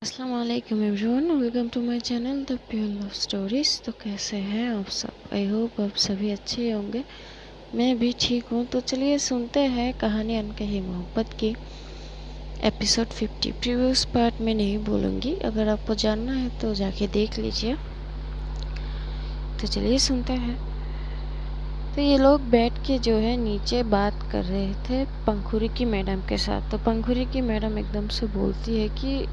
अस्सलाम वालेकुम everyone, welcome to my channel the pure love stories. तो कैसे हैं आप सब? आई होप आप सभी अच्छे होंगे। मैं भी ठीक हूँ। तो चलिए सुनते हैं कहानी अनकही मोहब्बत की एपिसोड 50। प्रीवियस पार्ट में नहीं बोलूँगी, अगर आपको जानना है तो जाके देख लीजिए। तो चलिए सुनते हैं। तो ये लोग बैठ के जो है नीचे बात कर रहे थे पंखुरी की मैडम के साथ। तो पंखुरी की मैडम एकदम से बोलती है कि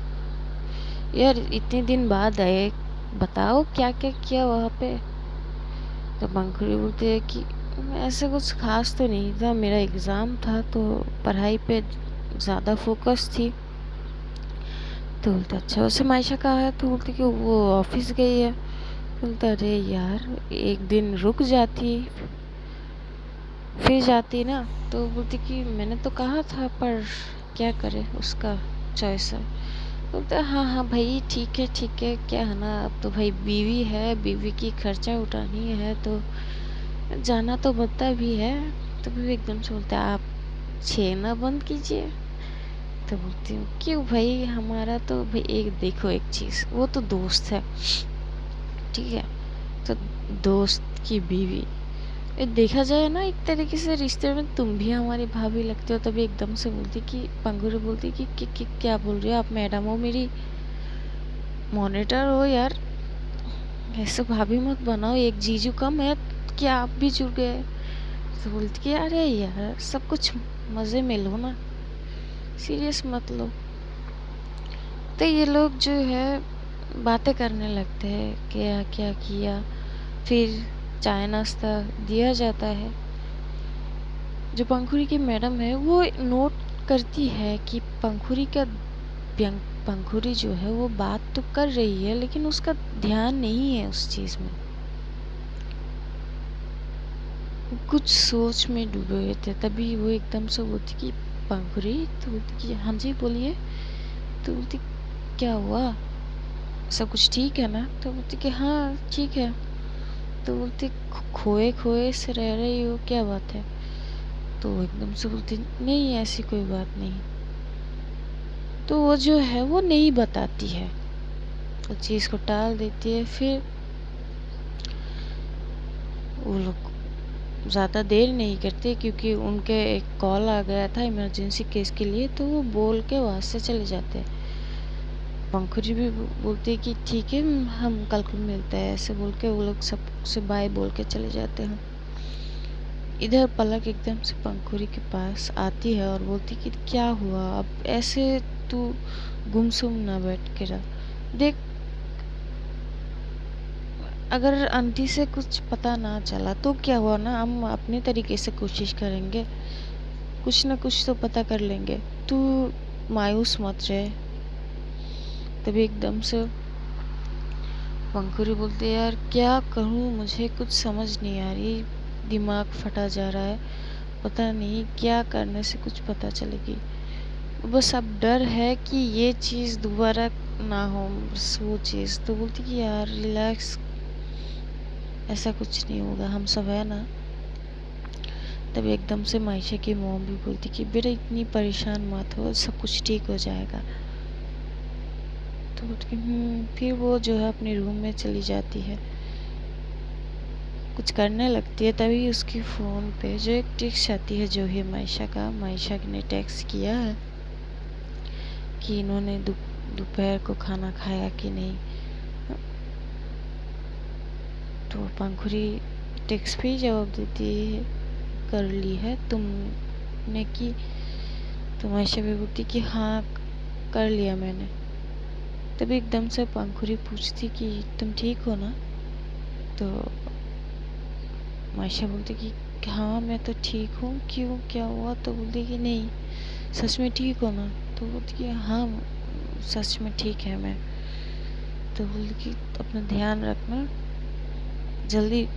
यार इतने दिन बाद आए, बताओ क्या क्या किया वहाँ पे। तो पंखुड़ी बोलती है कि ऐसे कुछ खास तो नहीं था, मेरा एग्ज़ाम था तो पढ़ाई पे ज़्यादा फोकस थी। तो बोलते अच्छा वैसे मायशा कहाँ है? तो बोलती कि वो ऑफिस गई है। बोलता अरे यार एक दिन रुक जाती फिर जाती ना। तो बोलती कि मैंने तो कहा था पर क्या करे, उसका चॉइस है। बोलते हाँ हाँ भाई ठीक है क्या है ना, अब तो भाई बीवी है, बीवी की खर्चा उठानी है तो जाना तो बनता भी है। तो बीवी एकदम से बोलता है आप छेना बंद कीजिए। तो बोलती हूँ क्यों भाई, हमारा तो भाई एक देखो एक चीज़, वो तो दोस्त है, ठीक है। तो दोस्त की बीवी, देखा जाए ना एक तरीके से रिश्ते में तुम भी हमारी भाभी लगते हो। तभी एकदम से बोलती कि पंगुरु बोलती कि क्या बोल रही हो आप, मैडम हो मेरी, मॉनिटर हो यार, ऐसे भाभी मत बनाओ, एक जीजू कम है क्या आप भी जुड़ गए। तो बोलती कि अरे यार सब कुछ मज़े में लो ना, सीरियस मत लो। तो ये लोग जो है बातें करने लगते हैं क्या क्या किया। फिर चाय नाश्ता दिया जाता है। जो पंखुड़ी की मैडम है वो नोट करती है कि पंखुड़ी जो है वो बात तो कर रही है लेकिन उसका ध्यान नहीं है उस चीज़ में, कुछ सोच में डूबे हुए थे। तभी वो एकदम से बोलती कि पंखुड़ी, तो बोलती कि हाँ जी बोलिए। तो बोलती क्या हुआ, सब कुछ ठीक है ना? तो बोलती कि हाँ ठीक है। तो बोलती खोए खोए से रह रही हो, क्या बात है? तो वो एकदम से बोलती नहीं ऐसी कोई बात नहीं। तो वो जो है वो नहीं बताती है, उस चीज़ को टाल देती है। फिर वो लोग ज़्यादा देर नहीं करते क्योंकि उनके एक कॉल आ गया था इमरजेंसी केस के लिए, तो वो बोल के वहाँ से चले जाते हैं। पंखुड़ी भी बोलती है कि ठीक है हम कल को मिलते हैं, ऐसे बोल के वो लोग सबसे बाय बोल के चले जाते हैं। इधर पलक एकदम से पंखुड़ी के पास आती है और बोलती कि क्या हुआ, अब ऐसे तू गुमसुम ना बैठ के रह, देख अगर आंटी से कुछ पता ना चला तो क्या हुआ ना, हम अपने तरीके से कोशिश करेंगे, कुछ ना कुछ तो पता कर लेंगे, तू मायूस मत रहे। तभी एकदम से पंखुड़ी बोलती है यार क्या करूँ, मुझे कुछ समझ नहीं आ रही, दिमाग फटा जा रहा है, पता नहीं क्या करने से कुछ पता चलेगी। बस अब डर है कि ये चीज़ दोबारा ना हो, बस वो चीज़। तो बोलती कि यार रिलैक्स, ऐसा कुछ नहीं होगा, हम सब है ना। तब एकदम से मायशा की मॉम भी बोलती कि बेटा इतनी परेशान मत हो, सब कुछ ठीक हो जाएगा। तो बोलती फिर वो जो है अपने रूम में चली जाती है, कुछ करने लगती है। तभी उसकी फ़ोन पे जो एक टेक्स्ट आती है जो है मायशा ने टेक्स्ट किया है कि इन्होंने दोपहर को खाना खाया कि नहीं। तो पंखुड़ी टेक्स्ट पे जवाब देती है कर ली है तुमने की। तो मायशा भी बोलती कि हाँ कर लिया मैंने। तभी एकदम से पंखुड़ी पूछती कि तुम ठीक हो ना? तो मायशा बोलती कि हाँ मैं तो ठीक हूँ, क्यों क्या हुआ? तो बोलती कि नहीं सच में ठीक हो ना? तो बोलती कि हाँ सच में ठीक है मैं। तो बोलती कि अपना ध्यान रखना, जल्दी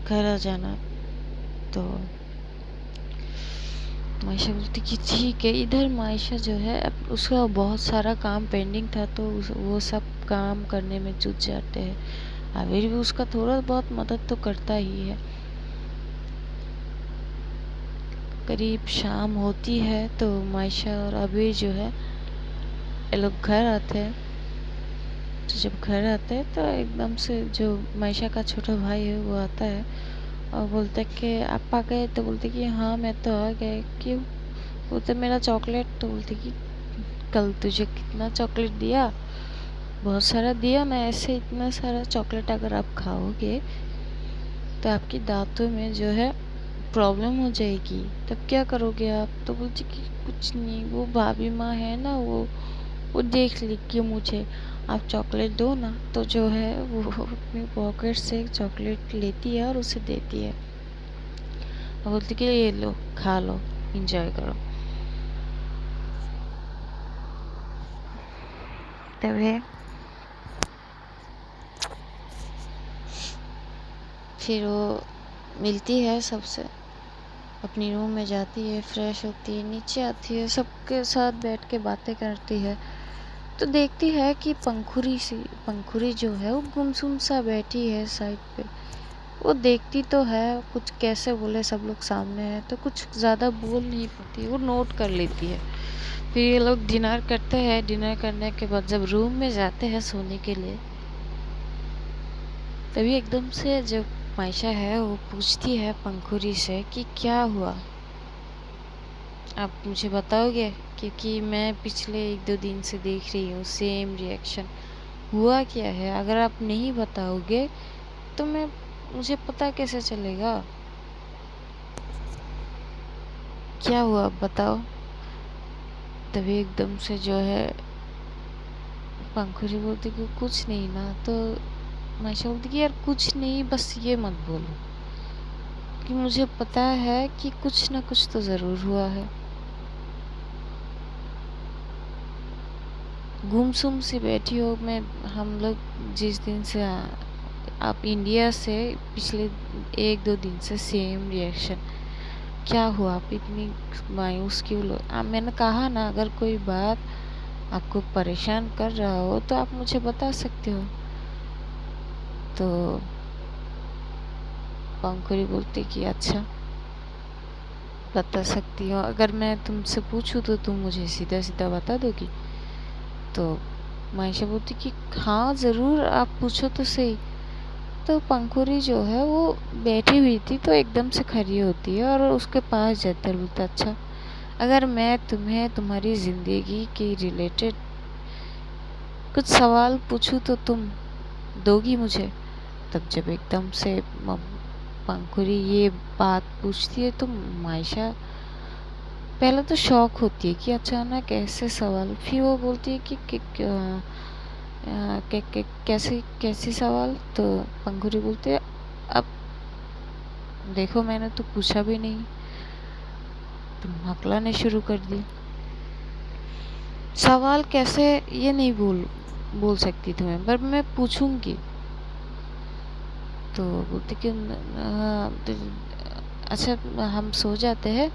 घर आ जाना। तो मायशा बोलती कि ठीक है। इधर मायशा जो है उसका बहुत सारा काम पेंडिंग था तो वो सब काम करने में जुट जाते हैं। आबिर भी उसका थोड़ा बहुत मदद तो करता ही है। करीब शाम होती है तो मायशा और आबिर जो है ये लोग घर आते हैं। तो जब घर आते हैं तो एकदम से जो मायशा का छोटा भाई है वो आता है और बोलते कि आप आ गए, तो बोलते कि हाँ मैं तो आ गए। क्यों? बोलते मेरा चॉकलेट। तो बोलते कि कल तुझे कितना चॉकलेट दिया, बहुत सारा दिया ना। ऐसे इतना सारा चॉकलेट अगर आप खाओगे तो आपके दांतों में जो है प्रॉब्लम हो जाएगी, तब क्या करोगे आप? तो बोलती कि कुछ नहीं, वो भाभी माँ है ना, वो देख लेगी मुझे, आप चॉकलेट दो ना। तो जो है वो अपनी पॉकेट से चॉकलेट लेती है और उसे देती है और बोलती कि ये लो, खा लो, इंजॉय करो। तब है फिर वो मिलती है सबसे, अपनी रूम में जाती है, फ्रेश होती है, नीचे आती है, सबके साथ बैठ के बातें करती है। तो देखती है कि पंखुरी जो है वो गुमसुम सा बैठी है साइड पे। वो देखती तो है, कुछ कैसे बोले, सब लोग सामने है तो कुछ ज़्यादा बोल नहीं पाती, वो नोट कर लेती है। फिर ये लोग डिनर करते हैं। डिनर करने के बाद जब रूम में जाते हैं सोने के लिए, तभी एकदम से जो मायशा है वो पूछती है पंखुरी से कि क्या हुआ, आप मुझे बताओगे? क्योंकि मैं पिछले 1-2 दिन से देख रही हूँ सेम रिएक्शन। हुआ क्या है? अगर आप नहीं बताओगे तो मुझे पता कैसे चलेगा क्या हुआ, बताओ। तभी एकदम से जो है पंखुरी बोलती कि कुछ नहीं ना। तो मायशा बोलती कि यार कुछ नहीं, बस ये मत बोलो कि मुझे पता है कि कुछ ना कुछ तो ज़रूर हुआ है। गुमसुम सी बैठी हो। मैं हम लोग जिस दिन से आप इंडिया से पिछले 1-2 दिन से सेम रिएक्शन। क्या हुआ, आप इतनी मायूस क्यों मैंने कहा ना, अगर कोई बात आपको परेशान कर रहा हो तो आप मुझे बता सकते हो। तो पंखुरी बोलती कि अच्छा, बता सकती हो। अगर मैं तुमसे पूछूं तो तुम मुझे सीधा सीधा बता दोगी? तो मायशा बोलती कि हाँ ज़रूर, आप पूछो तो सही। तो पंखुरी जो है वो बैठी हुई थी तो एकदम से खड़ी होती है और उसके पास जाकर बोलता, अच्छा अगर मैं तुम्हें तुम्हारी ज़िंदगी के रिलेटेड कुछ सवाल पूछूं तो तुम दोगी मुझे? तब जब एकदम से पंखुरी ये बात पूछती है तो मायशा पहले तो शॉक होती है कि अचानक ऐसे सवाल। फिर वो बोलती है कि कैसे कैसे सवाल? तो पंखुरी बोलती है, अब देखो मैंने तो पूछा भी नहीं, तुम हकलाने शुरू कर दी। सवाल कैसे ये नहीं बोल सकती तुम्हें, पर मैं पूछूंगी। तो बोलती कि अच्छा हम सो जाते हैं,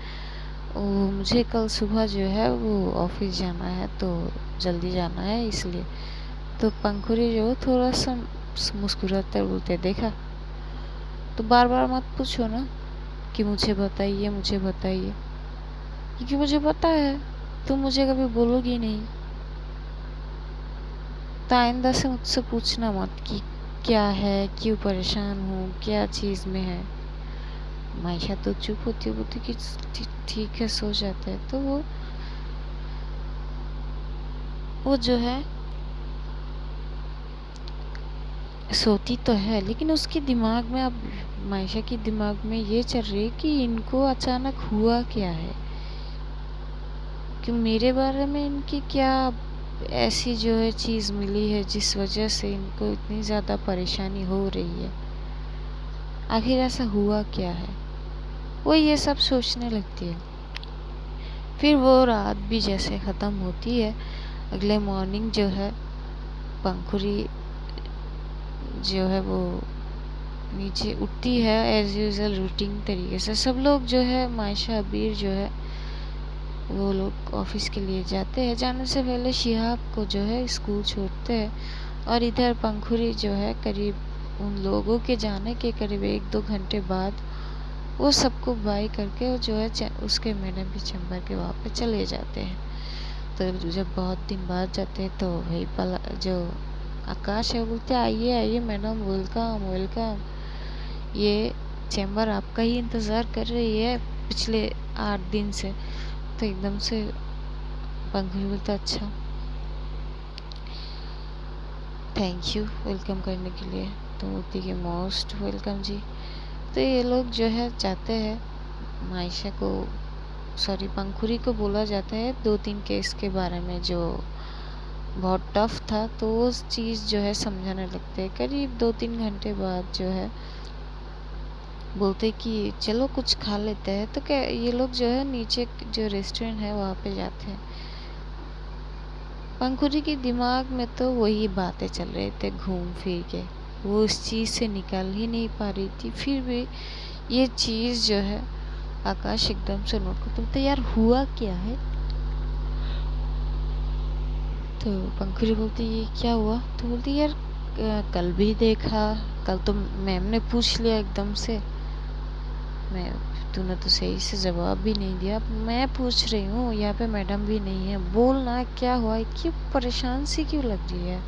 मुझे कल सुबह जो है वो ऑफिस जाना है, तो जल्दी जाना है इसलिए। तो पंखुरी जो थोड़ा सा मुस्कुराते बोलते, देखा, तो बार बार मत पूछो ना कि मुझे बताइए मुझे बताइए, क्योंकि मुझे पता है तुम मुझे कभी बोलोगी नहीं। तो आइंदा से मुझसे पूछना मत कि क्या है, क्यों परेशान हूँ, क्या चीज़ में है। मायशा तो चुप होती है, बोलती कि ठीक है, सो जाते हैं। तो वो जो है सोती तो है, लेकिन उसके दिमाग में अब मायशा के दिमाग में ये चल रही है कि इनको अचानक हुआ क्या है, कि मेरे बारे में इनकी क्या ऐसी जो है चीज़ मिली है जिस वजह से इनको इतनी ज़्यादा परेशानी हो रही है। आखिर ऐसा हुआ क्या है, वो ये सब सोचने लगती है। फिर वो रात भी जैसे ख़त्म होती है, अगले मॉर्निंग जो है पंखुरी जो है वो नीचे उठती है एज यूजल रूटीन तरीके से। सब लोग जो है मायशा अबीर जो है वो लोग ऑफिस के लिए जाते हैं। जाने से पहले शिहाब को जो है स्कूल छोड़ते हैं और इधर पंखुरी जो है करीब उन लोगों के जाने के करीब 1-2 घंटे बाद वो सबको बाय करके जो है उसके मैडम के चैम्बर के वहाँ पे चले जाते हैं। तो जब बहुत दिन बाद जाते हैं तो वही जो आकाश है, बोलते आइए आइए मैडम, वेलकम वेलकम, ये चैम्बर आपका ही इंतज़ार कर रही है पिछले 8 दिन से। तो एकदम से पंखुड़ी बोलता अच्छा, थैंक यू वेलकम करने के लिए। तो बोलती कि मोस्ट वेलकम जी। तो ये लोग जो है जाते हैं, मायशा को सॉरी पंखुड़ी को बोला जाता है 2-3 केस के बारे में जो बहुत टफ था, तो वो चीज़ जो है समझाने लगते हैं। करीब 2-3 घंटे बाद जो है बोलते कि चलो कुछ खा लेते हैं। तो क्या ये लोग जो है नीचे जो रेस्टोरेंट है वहाँ पे जाते हैं। पंखुड़ी के दिमाग में तो वही बातें चल रहे थे घूम फिर के, वो उस चीज़ से निकल ही नहीं पा रही थी। फिर भी ये चीज़ जो है आकाश एकदम से नोट को बोलते यार हुआ क्या है। तो पंखुड़ी बोलती ये क्या हुआ। तो बोलती यार कल भी देखा, कल तो मैम ने पूछ लिया एकदम से, मैं तूने तो सही से जवाब भी नहीं दिया। मैं पूछ रही हूँ, यहाँ पे मैडम भी नहीं है, बोलना क्या हुआ, क्यों परेशान सी क्यों लग रही है,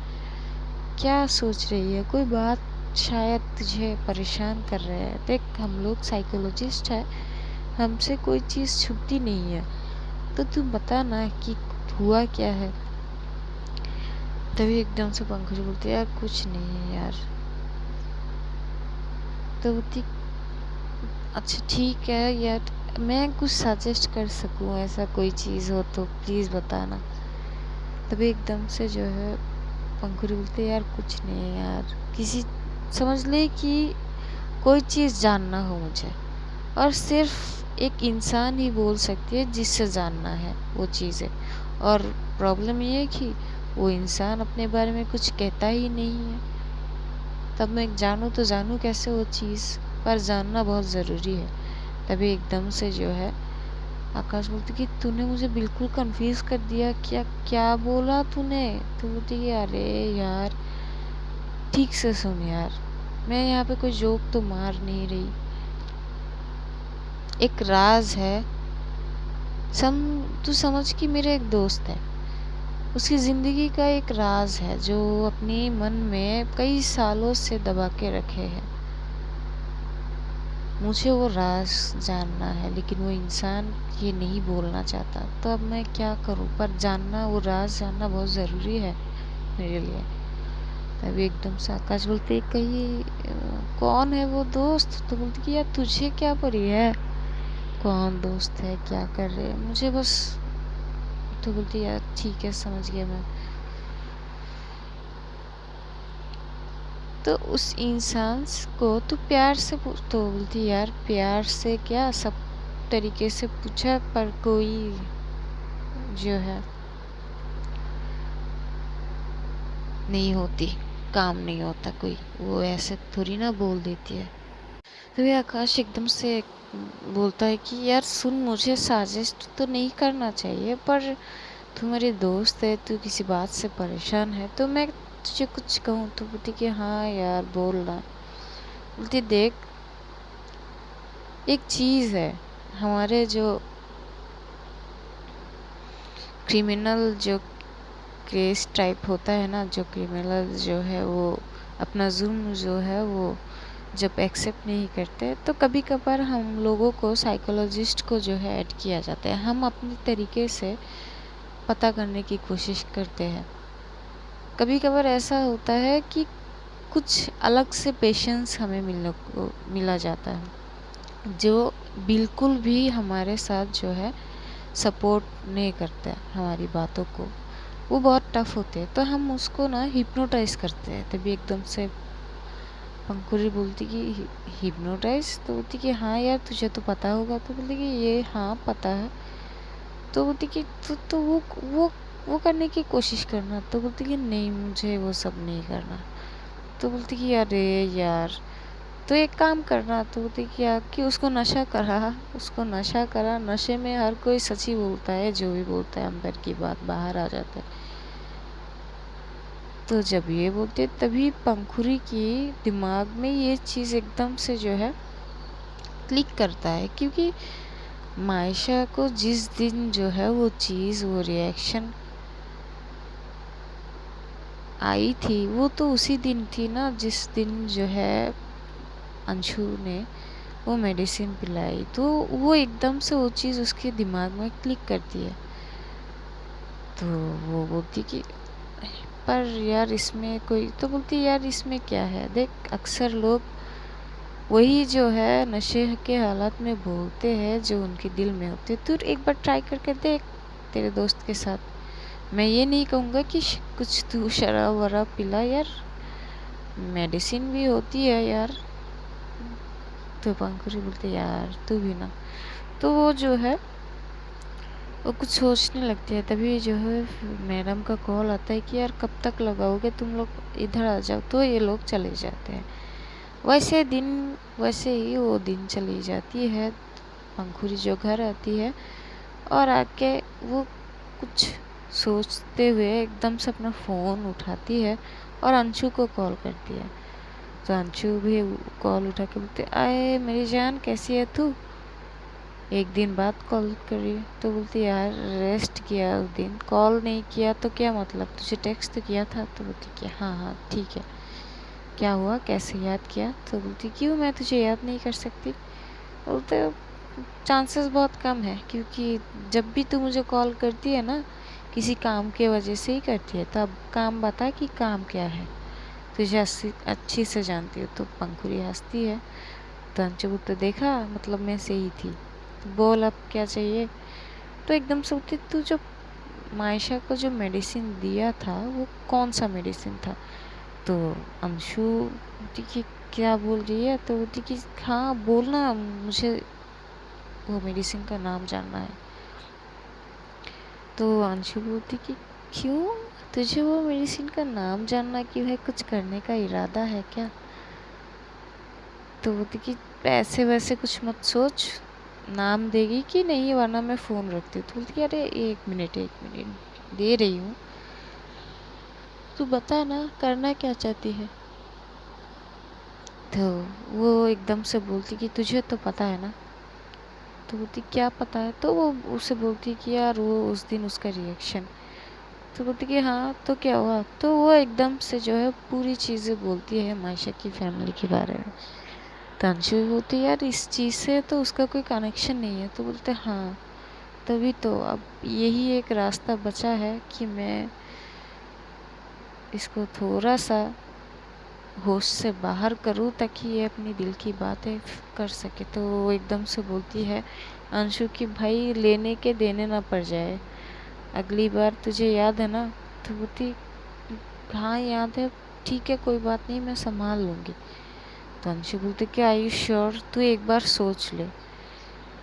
क्या सोच रही है, कोई बात शायद तुझे परेशान कर रहे हैं। देख हम लोग साइकोलॉजिस्ट है, हमसे कोई चीज़ छुपती नहीं है, तो तू बता ना कि हुआ क्या है। तभी एकदम से पंकज बोलती यार कुछ नहीं है यार। तो बोलती अच्छा ठीक है यार, मैं कुछ सजेस्ट कर सकूं, ऐसा कोई चीज़ हो तो प्लीज़ बताना। तभी एकदम से जो है पंखुड़ी बोलते यार कुछ नहीं है यार, किसी समझ ले कि कोई चीज़ जानना हो मुझे, और सिर्फ एक इंसान ही बोल सकती है जिससे जानना है वो चीज़ें। और प्रॉब्लम ये है कि वो इंसान अपने बारे में कुछ कहता ही नहीं है, तब मैं जानूँ तो जानूँ कैसे वो चीज़, पर जानना बहुत ज़रूरी है। तभी एकदम से जो है आकाश बोलती कि तूने मुझे बिल्कुल कंफ्यूज कर दिया, क्या क्या बोला तूने। तो बोलती कि अरे यार ठीक से सुन यार, मैं यहाँ पे कोई जोक तो मार नहीं रही, एक राज है, तू समझ कि मेरे एक दोस्त है, उसकी ज़िंदगी का एक राज है जो अपने मन में कई सालों से दबा के रखे है। मुझे वो राज जानना है, लेकिन वो इंसान ये नहीं बोलना चाहता, तो अब मैं क्या करूं, पर जानना, वो राज जानना बहुत ज़रूरी है मेरे लिए। तभी एकदम से आकाश बोलते कहीं कौन है वो दोस्त। तो बोलती कि यार तुझे क्या पड़ी है, कौन दोस्त है, क्या कर रहे हैं, मुझे बस। तो बोलती यार ठीक है समझ गया मैं। तो उस इंसान को तू प्यार से पूछ। तो बोलती यार प्यार से क्या, सब तरीके से पूछा, पर कोई जो है नहीं होती, काम नहीं होता कोई, वो ऐसे थोड़ी ना बोल देती है। तो ये आकाश एकदम से बोलता है कि यार सुन, मुझे साजिश तो नहीं करना चाहिए, पर तू मेरी दोस्त है, तू किसी बात से परेशान है तो मैं तुझे कुछ कहूँ। तो बोलती कि हाँ यार बोलना। बोलती देख एक चीज़ है, हमारे जो क्रिमिनल जो केस टाइप होता है ना, जो क्रिमिनल जो है वो अपना जुर्म जो है वो जब एक्सेप्ट नहीं करते, तो कभी कभार हम लोगों को साइकोलॉजिस्ट को जो है ऐड किया जाता है, हम अपने तरीके से पता करने की कोशिश करते हैं। कभी कभार ऐसा होता है कि कुछ अलग से पेशेंस हमें मिला जाता है, जो बिल्कुल भी हमारे साथ जो है सपोर्ट नहीं करता है हमारी बातों को, वो बहुत टफ होते हैं, तो हम उसको ना हिप्नोटाइज करते हैं। तभी एकदम से पंकुरी बोलती कि हिप्नोटाइज। तो बोलती कि हाँ यार तुझे तो पता होगा। तो बोलती कि ये हाँ पता है। तो बोलती कि तो वो करने की कोशिश करना। तो बोलती कि नहीं मुझे वो सब नहीं करना। तो बोलती कि अरे यार तो एक काम करना। तो बोलती कि यार कि उसको नशा करा, नशे में हर कोई सच ही बोलता है, जो भी बोलता है अंदर की बात बाहर आ जाता है। तो जब ये बोलते तभी पंखुरी की दिमाग में ये चीज़ एकदम से जो है क्लिक करता है, क्योंकि मायशा को जिस दिन जो है वो चीज़, वो रिएक्शन आई थी वो तो उसी दिन थी ना जिस दिन जो है अंशु ने वो मेडिसिन पिलाई, तो वो एकदम से वो चीज़ उसके दिमाग में क्लिक करती है। तो वो बोलती कि पर यार इसमें कोई, तो बोलती यार इसमें क्या है, देख अक्सर लोग वही जो है नशे के हालात में बोलते हैं जो उनके दिल में होते। तू एक बार ट्राई करके देख तेरे दोस्त के साथ। मैं ये नहीं कहूँगा कि कुछ तू शराब वराब पिला यार, मेडिसिन भी होती है यार। तो पंकुरी बोलते यार तू भी ना। तो वो जो है वो कुछ सोचने लगती है, तभी जो है मैडम का कॉल आता है कि यार कब तक लगाओगे तुम लोग, इधर आ जाओ। तो ये लोग चले जाते हैं। वैसे ही वो दिन चली जाती है। पंखुरी जो घर आती है और आके वो कुछ सोचते हुए एकदम से अपना फ़ोन उठाती है और अंशु को कॉल करती है। तो अंशु भी कॉल उठा के बोलते आए मेरी जान कैसी है तू, एक दिन बाद कॉल करी। तो बोलती यार रेस्ट किया उस दिन, कॉल नहीं किया तो क्या मतलब, तुझे टेक्स्ट तो किया था। तो बोलती कि हाँ हाँ ठीक है, क्या हुआ कैसे याद किया। तो बोलती क्यों मैं तुझे याद नहीं कर सकती। बोलते चांसेस बहुत कम है, क्योंकि जब भी तू मुझे कॉल करती है ना किसी काम के वजह से ही करती है। तो अब काम बता कि काम क्या है, तुझे अच्छी से जानती हो। तो पंखुरी हंसती है। तो अंशु तो देखा मतलब मैं सही थी, तो बोल अब क्या चाहिए। तो एकदम से बोलती तू जो मायशा को जो मेडिसिन दिया था वो कौन सा मेडिसिन था। तो अंशु बोलती कि क्या बोल रही है। तो बोलती कि हाँ बोलना, मुझे वो मेडिसिन का नाम जानना है। तो अंशु बोलती कि क्यों, तुझे वो मेडिसिन का नाम जानना क्यों है, कुछ करने का इरादा है क्या। तो बोलती कि ऐसे वैसे कुछ मत सोच, नाम देगी कि नहीं वरना मैं फ़ोन रखती हूँ। तो बोलती कि अरे एक मिनट दे रही हूँ, तू बता ना करना क्या चाहती है। तो वो एकदम से बोलती कि तुझे तो पता है ना। तो बोलती क्या पता है। तो वो उसे बोलती कि यार वो उस दिन उसका रिएक्शन। तो बोलती कि हाँ तो क्या हुआ। तो वो एकदम से जो है पूरी चीज़ें बोलती है मायशा की फैमिली के बारे में। तो अंशु बोलती यार इस चीज़ से तो उसका कोई कनेक्शन नहीं है। तो बोलते हाँ तभी तो अब यही एक रास्ता बचा है कि मैं इसको थोड़ा सा होश से बाहर करूँ ताकि ये अपनी दिल की बातें कर सके। तो वो एकदम से बोलती है अंशु की भाई लेने के देने ना पड़ जाए, अगली बार तुझे याद है ना। तो बोलती हाँ याद है, ठीक है कोई बात नहीं मैं संभाल लूँगी। तो अंशु बोलते कि आई यू श्योर, तू एक बार सोच ले,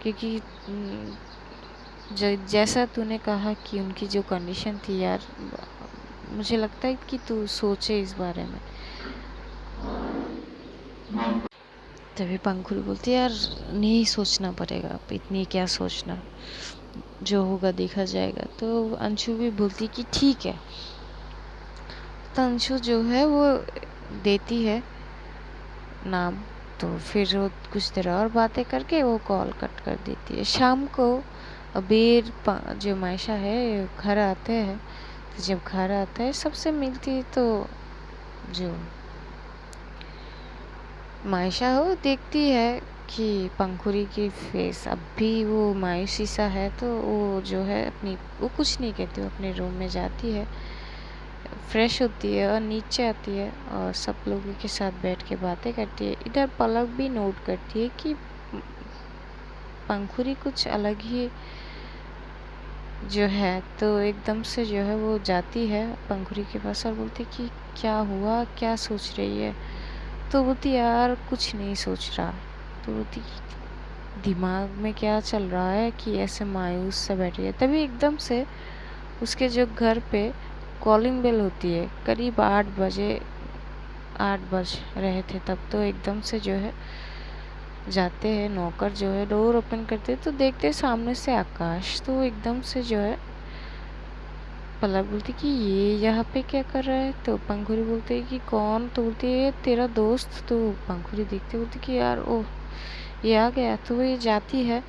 क्योंकि जैसा तूने कहा कि उनकी जो कंडीशन थी यार, मुझे लगता है कि तू सोचे इस बारे में। तभी पंखुड़ी बोलती यार नहीं सोचना पड़ेगा, अब इतनी क्या सोचना, जो होगा देखा जाएगा। तो अंशु भी बोलती कि ठीक है। तो अंशु जो है वो देती है नाम। तो फिर वो कुछ देर और बातें करके वो कॉल कट कर देती है। शाम को अबीर जो मायशा है घर आते हैं। तो जब घर आता है सबसे मिलती है, तो जो मायशा हो देखती है कि पंखुरी की फेस अब भी वो मायूसी सा है। तो वो जो है अपनी वो कुछ नहीं कहती, वो अपने रूम में जाती है, फ्रेश होती है और नीचे आती है और सब लोगों के साथ बैठ के बातें करती है। इधर पलक भी नोट करती है कि पंखुरी कुछ अलग ही जो है। तो एकदम से जो है वो जाती है पंखुरी के पास और बोलती कि क्या हुआ, क्या सोच रही है। तो बोलती यार कुछ नहीं सोच रहा। तो बोलती दिमाग में क्या चल रहा है कि ऐसे मायूस से बैठी है। तभी एकदम से उसके जो घर पे कॉलिंग बेल होती है, करीब 8 बज रहे थे तब। तो एकदम से जो है जाते हैं नौकर जो है डोर ओपन करते, तो देखते सामने से आकाश। तो एकदम से जो है पलक बोलती कि ये यहाँ पे क्या कर रहा है। तो पंखुरी बोलते है कि कौन। तो बोलती है तेरा दोस्त। तो पंखुरी देखते बोलती कि यार ओह ये आ गया। तो वो ये जाती है,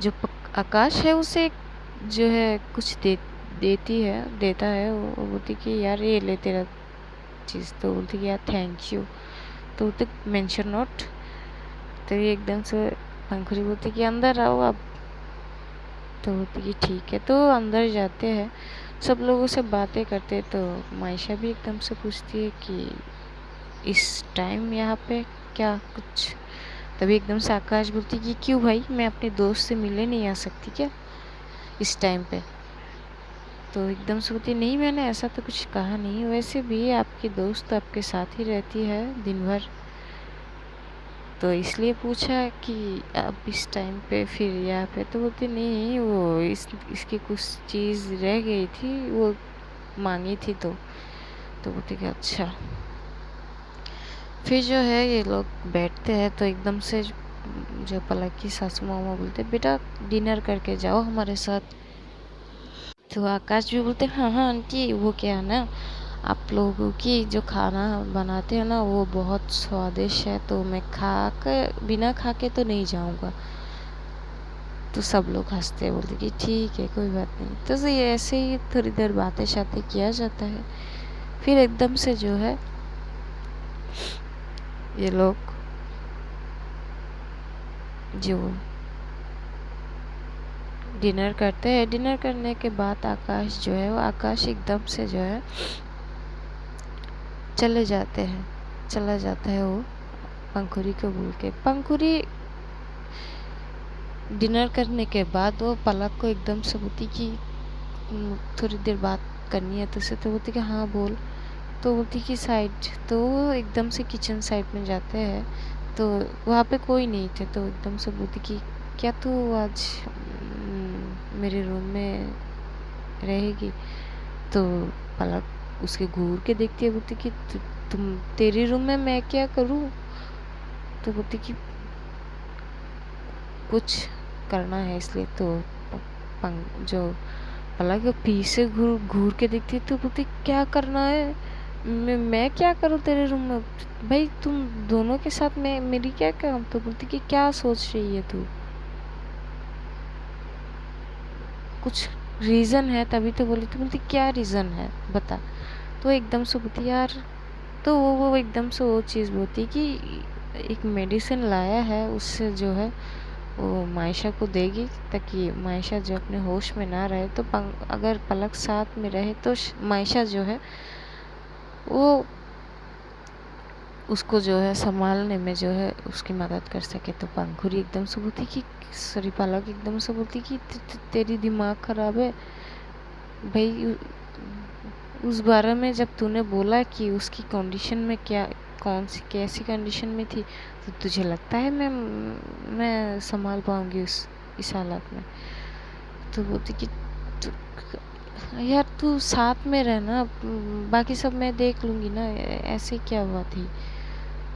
जो आकाश है उसे जो है कुछ देता है। वो बोलती कि यार ये ले तेरा चीज़। तो बोलती कि यार थैंक यू। तो बोलते मेंशन नोट। तो ये एकदम से पंखुड़ी बोलती कि अंदर आओ आप। तो बोलती कि ठीक है। तो अंदर जाते हैं, सब लोगों से बातें करते। तो मायशा भी एकदम से पूछती है कि इस टाइम यहाँ पे क्या कुछ। तभी एकदम से आकाश बोलती कि क्यों भाई, मैं अपने दोस्त से मिलने नहीं आ सकती क्या इस टाइम पे। तो एकदम से बोलती नहीं, मैंने ऐसा तो कुछ कहा नहीं, वैसे भी आपकी दोस्त तो आपके साथ ही रहती है दिन भर, तो इसलिए पूछा कि अब इस टाइम पे फिर यहाँ पे। तो बोलती नहीं, वो इसकी कुछ चीज़ रह गई थी, वो मांगी थी। तो बोलती कि अच्छा। फिर जो है ये लोग बैठते हैं। तो एकदम से जो पलक की सासू मामा बोलते बेटा डिनर करके जाओ हमारे साथ। तो आकाश भी बोलते हाँ हाँ आंटी, वो क्या है ना, आप लोगों की जो खाना बनाते हैं ना वो बहुत स्वादिष्ट है, तो मैं बिना खा के तो नहीं जाऊंगा। तो सब लोग हंसते हैं, बोलते कि ठीक है कोई बात नहीं। तो ये ऐसे ही थोड़ी देर बातें शातें किया जाता है। फिर एकदम से जो है ये लोग जो डिनर करते हैं। डिनर करने के बाद आकाश जो है, वो आकाश एकदम से जो है चला जाता है वो पंखुड़ी को बोल के। पंखुड़ी डिनर करने के बाद वो पलक को एकदम से बोलती कि थोड़ी देर बात करनी है तुझसे। तो बोलती कि हाँ बोल। तो बोलती कि साइड। तो वो एकदम से किचन साइड में जाते हैं। तो वहाँ पे कोई नहीं थे। तो एकदम से बोलती कि क्या तू आज मेरे रूम में रहेगी। तो पलक उसके घूर के देखती है, बोलती कि तुम तेरे रूम में मैं क्या करूँ। तो बोलती कि कुछ करना है इसलिए। तो जो पलक फिर से घूर घूर के देखती है। तो बोलती क्या करना है, मैं क्या करूँ तेरे रूम में भाई, तुम दोनों के साथ मैं मेरी क्या काम। तो बोलती कि क्या सोच रही है तू, कुछ रीज़न है तभी तो बोली। तो बोलती क्या रीज़न है बता। तो एकदम से बोलती यार। तो वो एकदम से वो चीज़ बोलती कि एक मेडिसिन लाया है, उससे जो है वो मायशा को देगी, ताकि मायशा जो अपने होश में ना रहे। तो अगर पलक साथ में रहे तो मायशा जो है वो उसको जो है संभालने में जो है उसकी मदद कर सके। तो पंखुड़ी एकदम से बोलती कि सॉरी, पलक एकदम से बोलती कि तेरी दिमाग खराब है भाई। उस बारे में जब तूने बोला कि उसकी कंडीशन में क्या, कौन सी कैसी कंडीशन में थी, तो तुझे लगता है मैं संभाल पाऊंगी इस हालत में। तो बोलती कि यार तू साथ में रहना, बाकी सब मैं देख लूँगी ना, ऐसे क्या हुआ थी।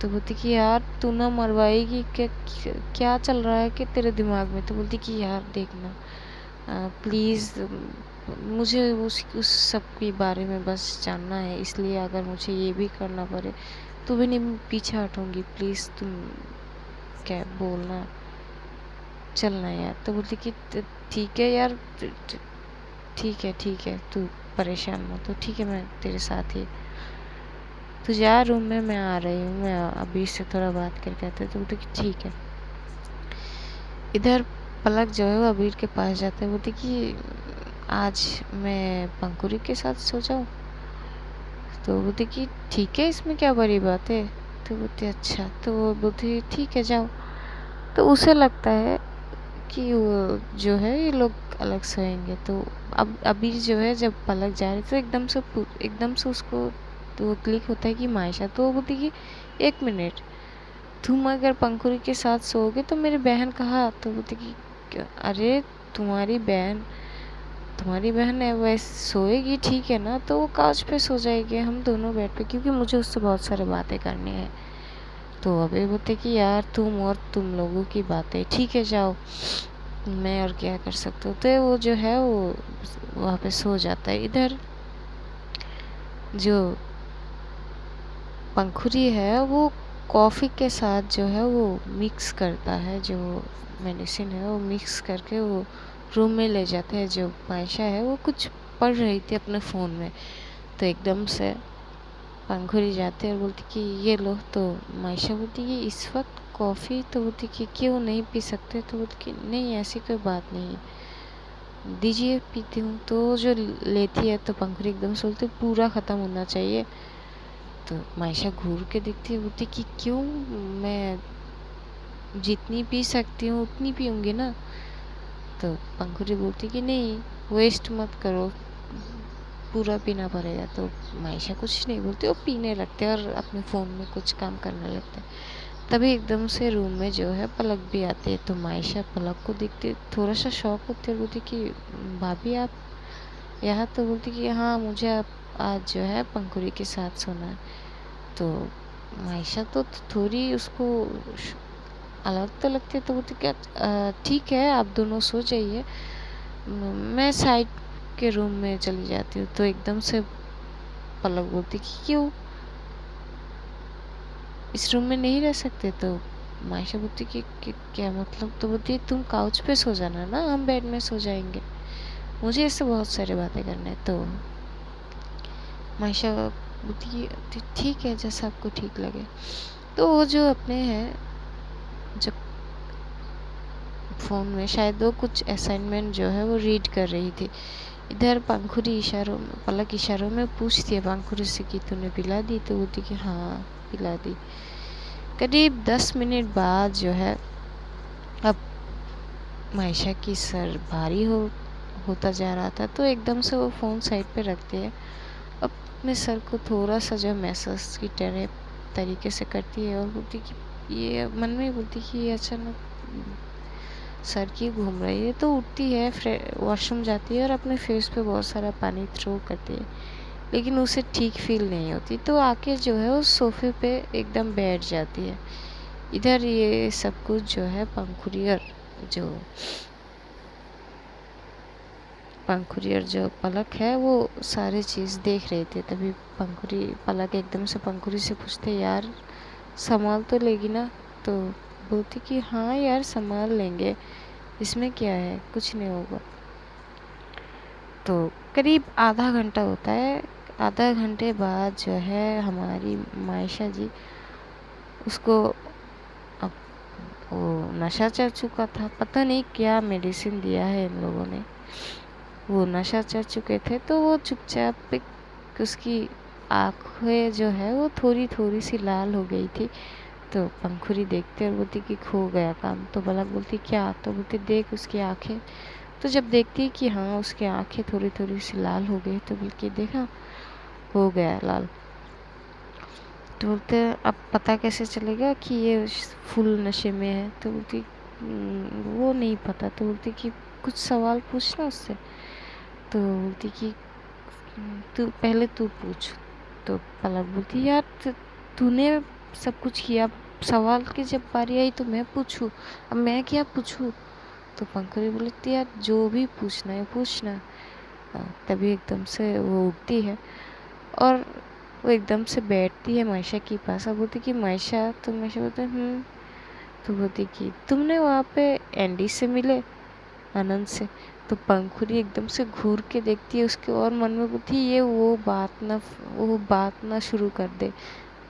तो बोलती कि यार तू ना मरवाएगी क्या चल रहा है कि तेरे दिमाग में। तो बोलती कि यार देखना प्लीज़, मुझे उस सब के बारे में बस जानना है, इसलिए अगर मुझे ये भी करना पड़े तो भी नहीं पीछे हटूँगी, प्लीज़ तुम क्या बोलना, चलना यार। तो बोलती कि ठीक है यार, ठीक है तू परेशान मत हो, ठीक है मैं तेरे साथ ही, तू जा रूम में, मैं आ रही हूँ, मैं अभी से थोड़ा बात करके आते। तो बोलती कि ठीक है। इधर पलक जो है वो अबीर के पास जाता है, बोलती कि आज मैं पंखुड़ी के साथ सो जाऊँ। तो बोलती कि ठीक है, इसमें क्या बड़ी बात है। तो बोलती अच्छा। तो वो बोलती ठीक है जाओ। तो उसे लगता है कि वो जो है ये लोग अलग सोएंगे। तो अब अभी जो है जब पलक जा रही तो एकदम से उसको तो क्लिक होता है कि मायशा। तो वो बोलती कि एक मिनट, तुम अगर पंखुड़ी के साथ सोओगे तो मेरी बहन कहाँ। तो बोलती कि अरे तुम्हारी बहन है, वैसे सोएगी ठीक है ना, तो वो काउच पे सो जाएगी, हम दोनों बेड पे, क्योंकि मुझे उससे बहुत सारी बातें करनी है। तो अभी बोलते कि यार तुम लोगों की बातें ठीक है जाओ, मैं और क्या कर सकता हूँ। तो वो जो है वो वहाँ पे सो जाता है। इधर जो पंखुड़ी है वो कॉफ़ी के साथ जो है वो मिक्स करता है, जो मेडिसिन है वो मिक्स करके वो रूम में ले जाता है। जो मायशा है वो कुछ पढ़ रही थी अपने फ़ोन में। तो एकदम से पंखुड़ी जाते और बोलती कि ये लो। तो मायशा बोलती कि इस वक्त कॉफ़ी? तो बोलती कि क्यों नहीं पी सकते? तो बोलती कि नहीं ऐसी कोई बात नहीं है, दीजिए पीती हूँ। तो जो लेती है तो पंखुड़ी एकदम से बोलती पूरा ख़त्म होना चाहिए। तो मायशा घूर के देखती है, बोलती कि क्यों, मैं जितनी पी सकती हूँ उतनी पीऊँगी ना। तो पंखुड़ी बोलती कि नहीं वेस्ट मत करो, पूरा पीना पड़ेगा। तो मायशा कुछ नहीं बोलती, वो पीने लगते हैं और अपने फ़ोन में कुछ काम करने लगते हैं। तभी एकदम से रूम में जो है पलक भी आती है। तो मायशा पलक को देखते थोड़ा सा शॉक होती है और बोलती कि भाभी आप यहाँ? तो बोलती कि हाँ मुझे आज जो है पंखुड़ी के साथ सोना है। तो मायशा तो थोड़ी उसको अलग तो लगती है। तो बोलती क्या ठीक है आप दोनों सो जाइए, मैं साइड के रूम में चली जाती हूँ। तो एकदम से पलक बोलती कि क्यों, इस रूम में नहीं रह सकते? तो मायशा बोलती कि क्या मतलब? तो बोलती तुम काउच पे सो जाना ना, हम बेड में सो जाएंगे, मुझे इससे बहुत सारी बातें करना है। तो मायशा बोलती कि ठीक है जैसा आपको ठीक लगे। तो वो जो अपने हैं जो फ़ोन में शायद वो कुछ असाइनमेंट जो है वो रीड कर रही थी। इधर पंखुड़ी इशारों में, पलक इशारों में पूछती है पंखुड़ी से कि तूने पिला दी? तो बोलती कि हाँ पिला दी। करीब 10 मिनट बाद जो है अब मायशा की सर भारी होता जा रहा था। तो एकदम से वो फ़ोन साइड पे रखती है, अपने सर को थोड़ा सा जो मैसेज की तरह तरीके से करती है और बोलती कि ये मन में बोलती कि ये अचानक सर की घूम रही है। तो उठती है, वॉशरूम जाती है और अपने फेस पे बहुत सारा पानी थ्रो करती है, लेकिन उसे ठीक फील नहीं होती। तो आके जो है उस सोफे पे एकदम बैठ जाती है। इधर ये सब कुछ जो है पंखुड़ी और जो पलक है वो सारी चीज़ देख रहे थे। तभी पलक एकदम से पंखुड़ी से पूछते यार संभाल तो लेगी ना? तो बोलती कि हाँ यार संभाल लेंगे, इसमें क्या है, कुछ नहीं होगा। तो करीब आधा घंटा होता है। आधा घंटे बाद जो है हमारी मायशा जी, उसको अब वो नशा चढ़ चुका था, पता नहीं क्या मेडिसिन दिया है इन लोगों ने, वो नशा चढ़ चुके थे। तो वो चुपचाप उसकी आँखें जो है वो थोड़ी थोड़ी सी लाल हो गई थी। तो पंखुड़ी देखते और बोलती कि खो गया काम। तो पलक बोलती क्या? तो बोलती देख उसकी आँखें। तो जब देखती कि हाँ उसकी आँखें थोड़ी थोड़ी सी लाल हो गई, तो बोलती देखा हो गया लाल। तो बोलते अब पता कैसे चलेगा कि ये फुल नशे में है? तो बोलती वो नहीं पता। तो बोलती कि कुछ सवाल पूछना उससे। तो बोलती कि तू पहले तू पूछ। तो पलक बोलती यार तूने सब कुछ किया, सवाल की जब बारी आई तो मैं पूछूं, अब मैं क्या पूछूं? तो पंखुड़ी बोलती यार जो भी पूछना है पूछना। तभी एकदम से वो उठती है और वो एकदम से बैठती है मायशा के पास और बोलती कि मायशा। तो मायशा बोलते तो बोलती कि तुमने वहाँ पे एंडी से मिले, आनंद से? तो पंखुड़ी एकदम से घूर के देखती है उसके और मन में बोलती ये वो बात ना शुरू कर दे।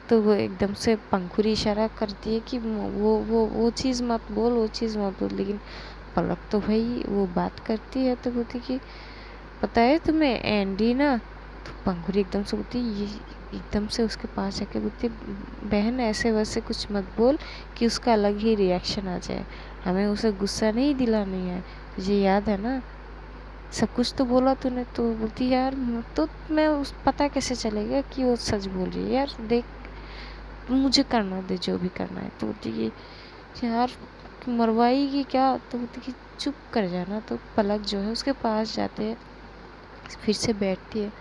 तो वो एकदम से पंखुड़ी इशारा करती है कि वो चीज़ मत बोल, वो चीज़ मत बोल। लेकिन पलक तो भाई वो बात करती है। तो बोलती कि पता है तुम्हें एंडी ना? तो पंखुड़ी एकदम से बोलती ये, एकदम से उसके पास जाके बोलती बहन ऐसे वैसे कुछ मत बोल कि उसका अलग ही रिएक्शन आ जाए, हमें उसे गुस्सा नहीं दिलानी है, तुझे याद है ना, सब कुछ तो बोला तूने। तो बोलती यार तो मैं उस पता कैसे चलेगा कि वो सच बोल रही है? यार देख मुझे करना दे जो भी करना है। तो बोलती कि यार मरवाएगी क्या? तो बोलती कि चुप कर जाना। तो पलक जो है उसके पास जाते हैं, फिर से बैठती है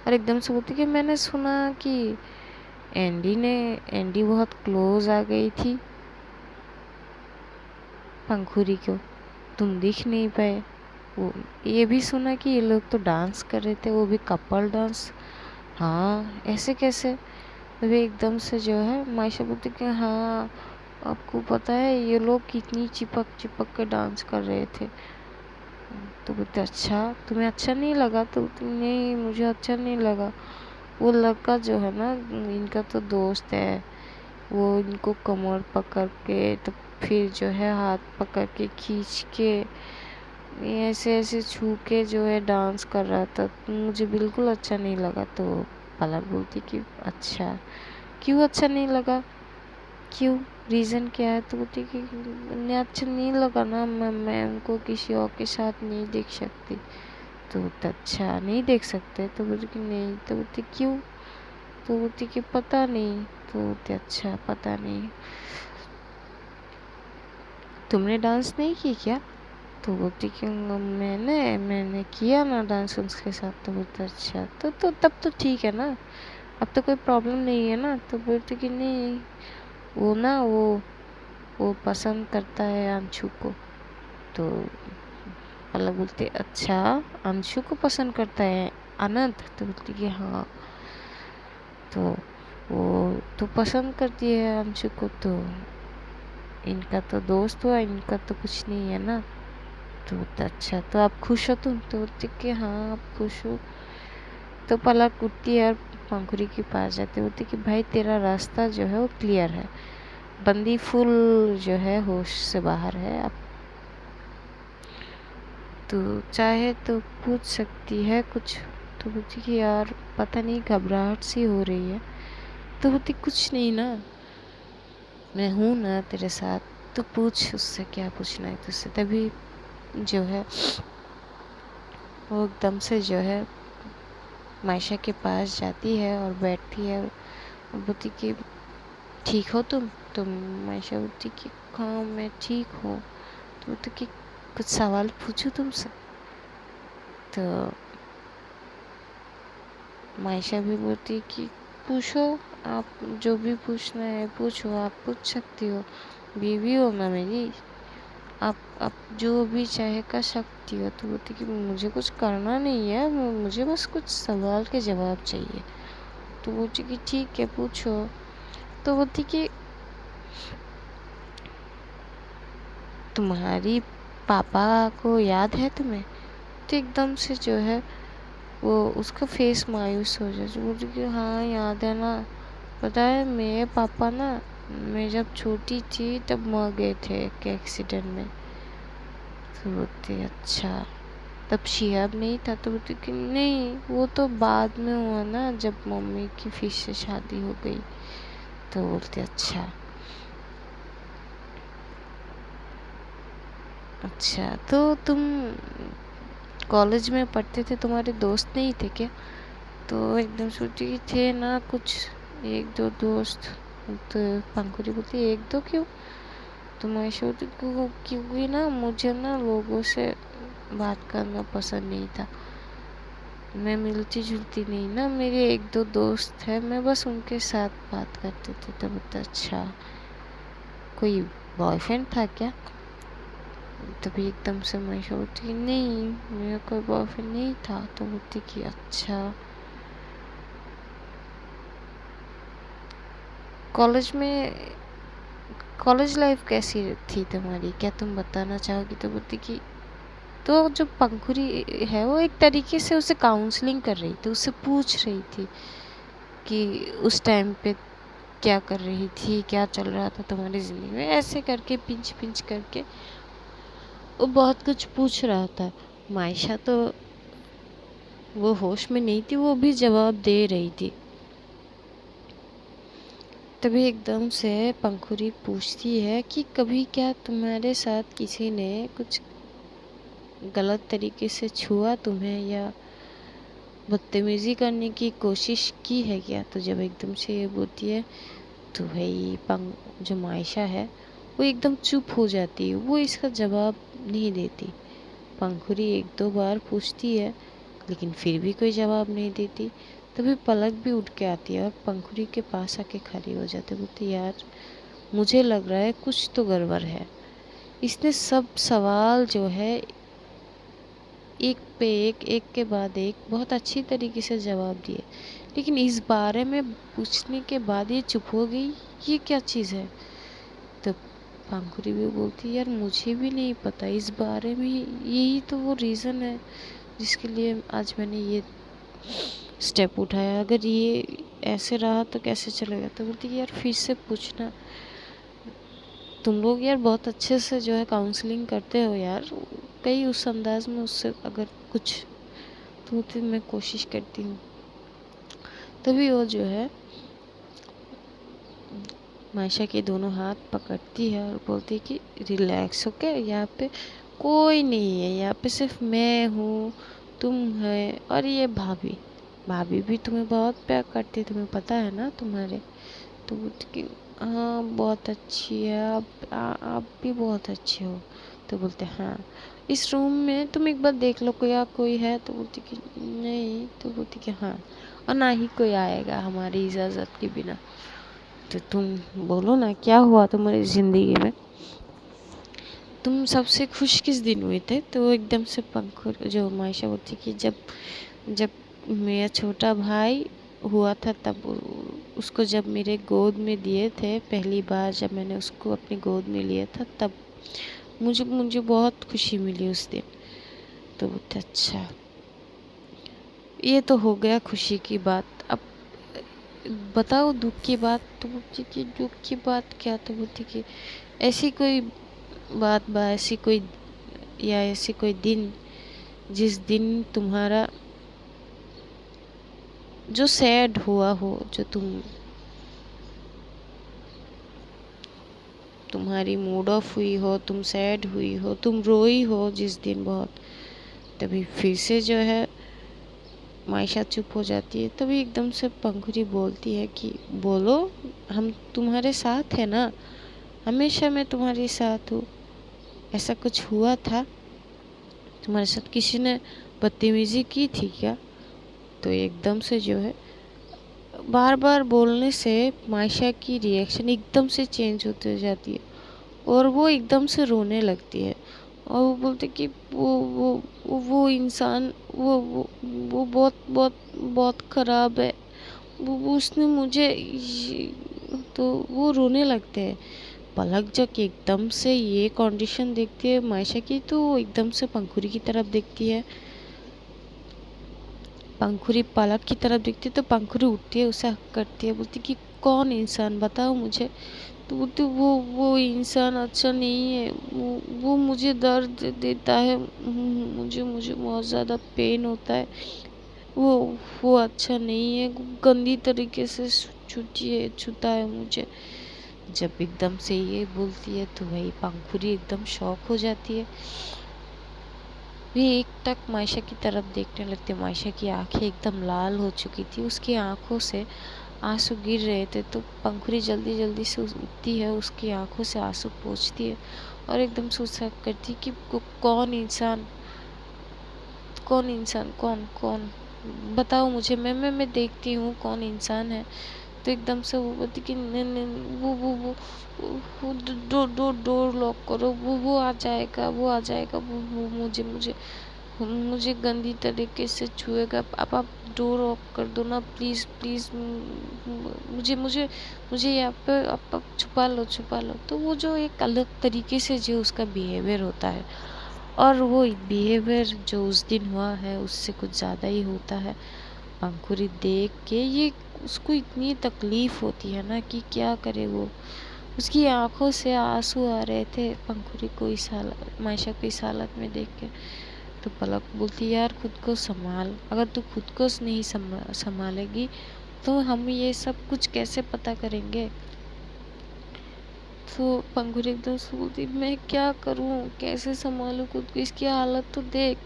और एकदम से बोलती कि मैंने सुना कि एंडी बहुत क्लोज आ गई थी पंखुड़ी को, तुम दिख नहीं पाए। वो ये भी सुना कि ये लोग तो डांस कर रहे थे, वो भी कपल डांस। हाँ ऐसे कैसे? तभी एकदम से जो है मायशा बोलती कि हाँ आपको पता है ये लोग कितनी चिपक चिपक के डांस कर रहे थे। तो बोलते अच्छा तुम्हें अच्छा नहीं लगा? तो नहीं मुझे अच्छा नहीं लगा। वो लड़का जो है ना इनका तो दोस्त है, वो इनको कमर पकड़ के तो फिर जो है हाथ पकड़ के खींच के ऐसे ऐसे छू के जो है डांस कर रहा था। तो मुझे बिल्कुल अच्छा नहीं लगा। तो पलक बोलती कि अच्छा क्यों अच्छा नहीं लगा, क्यों, रीज़न क्या है? तो बोलती कि उन्हें अच्छा नहीं लगा ना, मैं उनको किसी और के साथ नहीं देख सकती। तो बोलते अच्छा नहीं देख सकते? तो बोलती कि नहीं। तो बोलती क्यों? तो बोलती कि पता नहीं। तो बोलते अच्छा पता नहीं, तुमने डांस नहीं की क्या? तो बोलती कि मैंने किया ना डांस उसके साथ। तो बोलते अच्छा तो तब तो ठीक है ना, अब तो कोई प्रॉब्लम नहीं है ना? तो बोलती कि नहीं वो ना वो पसंद करता है अंशु को। तो पलक बोलती अच्छा अंशु को पसंद करता है अनंत? तो बोलती कि हाँ। तो वो तो पसंद करती है अंशु को, तो इनका तो दोस्त हुआ, इनका तो कुछ नहीं है ना? तो बोलता अच्छा तो आप खुश हो तुम? तो बोलती कि हाँ आप खुश हो। तो पलक उठती है और पंखुड़ी के पास जाती, बोलती कि भाई तेरा रास्ता जो है वो क्लियर है, बंदी फुल जो है होश से बाहर है, अब तो चाहे तो पूछ सकती है कुछ। तो बोलती कि यार पता नहीं घबराहट सी हो रही है। तो बोलती कुछ नहीं ना, मैं हूँ ना तेरे साथ, तो पूछ उससे क्या पूछना है तुझसे। तभी जो है वो एकदम से जो है मायशा के पास जाती है और बैठती है और बोलती कि ठीक हो तुम? तो मायशा बोलती कि हाँ मैं ठीक हूँ। तो बोलती कि कुछ सवाल पूछूं तुमसे? तो मायशा भी बोलती कि पूछो, आप जो भी पूछना है पूछो, आप पूछ सकती हो, बीवी हो ना मेरी, आप जो भी चाहे कर सकती हो। तो बोलती कि मुझे कुछ करना नहीं है, मुझे बस कुछ सवाल के जवाब चाहिए। तो बोलती कि ठीक है पूछो। तो बोलती कि तुम्हारी पापा को याद है तुम्हें? तो एकदम से जो है वो उसका फेस मायूस हो जाए, बोलती कि हाँ याद है ना, पता है मेरे पापा ना, मैं जब छोटी थी तब मर गए थे एक एक्सीडेंट में। तो बोलती अच्छा तब शिहाब नहीं था? तो बोलती कि नहीं वो तो बाद में हुआ ना, जब मम्मी की फिर से शादी हो गई। तो बोलते अच्छा अच्छा तो तुम कॉलेज में पढ़ते थे, तुम्हारे दोस्त नहीं थे क्या? तो एकदम सोचती कि थे ना कुछ एक दो दोस्त। तो पंखुड़ी बोलती एक दो क्यों? तो मैं सोचती क्योंकि ना मुझे ना लोगों से बात करना पसंद नहीं था, मैं मिलती जुलती नहीं ना, मेरे एक दो दोस्त हैं, मैं बस उनके साथ बात करते थे। तो बोलता अच्छा कोई बॉयफ्रेंड था क्या? तभी एकदम से मैं सोचती कि नहीं मेरा कोई बॉयफ्रेंड नहीं था। तो बोलती कि अच्छा कॉलेज में कॉलेज लाइफ कैसी थी तुम्हारी, क्या तुम बताना चाहोगी? तो बोलती कि तो जो पंखुरी है वो एक तरीके से उसे काउंसलिंग कर रही थी, उससे पूछ रही थी कि उस टाइम पे क्या कर रही थी, क्या चल रहा था तुम्हारी ज़िंदगी में, ऐसे करके पिंच पिंच करके वो बहुत कुछ पूछ रहा था। मायशा तो वो होश में नहीं थी, वो भी जवाब दे रही थी। तभी एकदम से पंखुड़ी पूछती है कि कभी क्या तुम्हारे साथ किसी ने कुछ गलत तरीके से छुआ तुम्हें या बदतमीज़ी करने की कोशिश की है क्या? तो जब एकदम से ये बोलती है तो भाई जो मायशा है वो एकदम चुप हो जाती है, वो इसका जवाब नहीं देती। पंखुड़ी एक दो बार पूछती है लेकिन फिर भी कोई जवाब नहीं देती। तभी पलक भी उठ के आती है और पंखुड़ी के पास आके खड़ी हो जाती, बोलती यार मुझे लग रहा है कुछ तो गड़बड़ है। इसने सब सवाल जो है एक पे एक के बाद एक बहुत अच्छी तरीके से जवाब दिए, लेकिन इस बारे में पूछने के बाद ये चुप हो गई, ये क्या चीज़ है? तो पंखुड़ी भी बोलती यार मुझे भी नहीं पता इस बारे में, यही तो वो रीज़न है जिसके लिए आज मैंने ये स्टेप उठाया। अगर ये ऐसे रहा तो कैसे चलेगा। तो बोलती कि यार फिर से पूछना, तुम लोग यार बहुत अच्छे से जो है काउंसलिंग करते हो यार, कई उस अंदाज में उससे अगर कुछ तो मैं कोशिश करती हूँ। तभी वो जो है मायशा के दोनों हाथ पकड़ती है और बोलती है कि रिलैक्स हो के, यहाँ पे कोई नहीं है, यहाँ पे सिर्फ मैं हूँ, तुम है और ये भाभी। भाभी भी तुम्हें बहुत प्यार करती है, तुम्हें पता है ना तुम्हारे। तो बोलती कि हाँ बहुत अच्छी है, आप भी बहुत अच्छे हो। तो बोलते हाँ इस रूम में तुम एक बार देख लो कोई है। तो बोलती कि नहीं। तो बोलती कि हाँ और ना ही कोई आएगा हमारी इजाज़त के बिना। तो तुम बोलो ना क्या हुआ तुम्हारी ज़िंदगी में, तुम सबसे खुश किस दिन हुए थे। तो वो एकदम से पंखुर जो मायशा बोलती कि जब जब मेरा छोटा भाई हुआ था, तब उसको जब मेरे गोद में दिए थे पहली बार, जब मैंने उसको अपनी गोद में लिया था, तब मुझे बहुत खुशी मिली उस दिन। तो बोलते अच्छा ये तो हो गया खुशी की बात, अब बताओ दुख की बात। तो बोलती कि दुख की बात क्या। तो बोलती कि ऐसी कोई बात ऐसी कोई या ऐसी कोई दिन जिस दिन तुम्हारा जो सैड हुआ हो, जो तुम्हारी मूड ऑफ हुई हो, तुम सैड हुई हो, तुम रोई हो जिस दिन बहुत। तभी फिर से जो है मायशा चुप हो जाती है। तभी एकदम से पंखुड़ी बोलती है कि बोलो, हम तुम्हारे साथ है ना, हमेशा मैं तुम्हारे साथ हूँ। ऐसा कुछ हुआ था तुम्हारे साथ, किसी ने बदतमीजी की थी क्या। तो एकदम से जो है बार बार बोलने से मायशा की रिएक्शन एकदम से चेंज होते जाती है और वो एकदम से रोने लगती है। और वो बोलते कि वो इंसान वो बहुत बहुत बहुत ख़राब है, वो उसने मुझे तो वो रोने लगते हैं। पलक जब एकदम से ये कंडीशन देखती है मायशा की, तो वो एकदम से पंखुड़ी की तरफ देखती है। पंखुड़ी पलक की तरफ देखती है तो पंखुड़ी उठती है, उसे हक करती है, बोलती कि कौन इंसान बताओ मुझे। तो बोलती वो इंसान अच्छा नहीं है, वो मुझे दर्द देता है, मुझे मुझे बहुत ज़्यादा पेन होता है, वो अच्छा नहीं है, गंदी तरीके से छूता है मुझे। जब एकदम से ये बोलती है तो भाई पंखुड़ी एकदम शॉक हो जाती है। वे एक टक मायशा की तरफ देखने लगते। मायशा की आंखें एकदम लाल हो चुकी थी, उसकी आंखों से आंसू गिर रहे थे। तो पंखुड़ी जल्दी जल्दी से उठती है, उसकी आंखों से आंसू पोंछती है और एकदम से उससे करती कि कौन इंसान कौन कौन बताओ मुझे, मैं देखती हूँ कौन इंसान है। तो एकदम से वो बोलती कि वो डोर लॉक करो, वो आ जाएगा, वो मुझे गंदी तरीके से छुएगा, आप डोर ऑफ कर दो ना प्लीज़ प्लीज़, मुझे यहाँ पे आप छुपा लो। तो वो जो एक अलग तरीके से जो उसका बिहेवियर होता है, और वो बिहेवियर जो उस दिन हुआ है उससे कुछ ज़्यादा ही होता है। पंखुड़ी देख के ये उसको इतनी तकलीफ़ होती है ना कि क्या करे वो, उसकी आंखों से आंसू आ रहे थे पंखुड़ी को मायशा को इस हालत में देख के। तो पलक बोलती यार खुद को संभाल, अगर तू खुद को नहीं संभालेगी तो हम ये सब कुछ कैसे पता करेंगे। तो पंखुड़ी एकदम से बोलती मैं क्या करूं, कैसे संभालूं खुद को, इसकी हालत तो देख।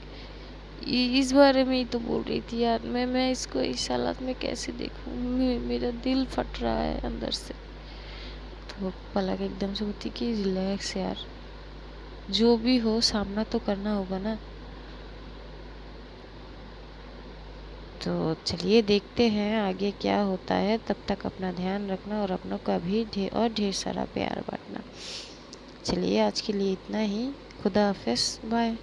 इस बारे में ही तो बोल रही थी यार, मैं इसको इस हालत में कैसे देखूं, मेरा दिल फट रहा है अंदर से। तो पलक एकदम से बोलती कि रिलैक्स यार, जो भी हो सामना तो करना होगा ना। तो चलिए देखते हैं आगे क्या होता है। तब तक अपना ध्यान रखना और अपनों का भी ढेर सारा प्यार बांटना। चलिए आज के लिए इतना ही। खुदा हाफिज़, बाय।